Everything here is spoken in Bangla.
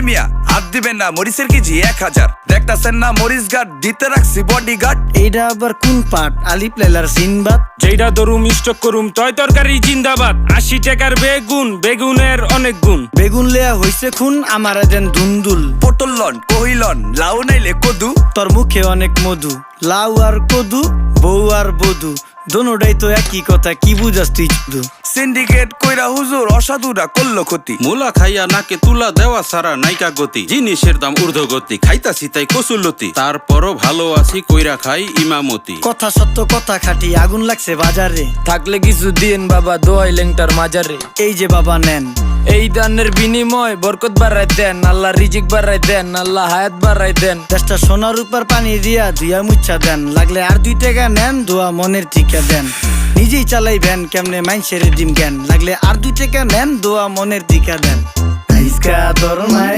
মিয়া হাত দিবেন না, মরিচের কেজি 1000। দেখতাছেন না মরিচ গার্ড দিতে রাখছি বডি গার্ড। এইটা আবার কোন পাট? আলিপ লাইলার সিনবাদ। যেইটা ধরুম স্টক করুম তয় তরকারি জিন্দাবাদ। 80 টাকার বেগুন, বেগুনের অনেক গুণ। বেগুন লেয়া হইছে খুন, আমার দেন ধুন্দুল। পটল লন, কহিলন, লাউ নাইলে কদু। তোর মুখে অনেক মধু, লাউ আর কদু, বউ আর বধু, দোনোটাই তো একই কথা, কি বুঝাস তুই শুধু? সিন্ডিকেট কইরা হুজুর অসাধুরা করলো ক্ষতি। মুলা খাইয়া নাকে তুলা দেওয়া সারা নাইকা গতি। জিনিসের দাম ঊর্ধ্বগতি, খাইতাছি তাই কসুলতি। তারপরও ভালো আছি কইরা খাই ইমামতি। কথা সত্য কথা খাটি, আগুন লাগছে বাজারে। থাকলে কিছু দিন বাবা, দোয়াই লেংটার মাজারে। এই যে বাবা নেন, এই দানের বিনিময় বরকত বাড়াই দেন, আল্লাহ রিজিক বাড়াই দেন, আল্লাহ হায়াত বাড়াই দেন। দেশটা সোনার উপর পানি দিয়া ধুইয়া মুচ্ছা দেন। লাগলে আর 2 টাকা নেন, দোয়া মনের টিকা দেন। নিজেই চালাই ভ্যান, কেমনে মাইনসের দিন জ্ঞান। লাগলে আর 2 টাকা নেন, দোয়া মনের টিকা দেন। আইসকা তোর নাই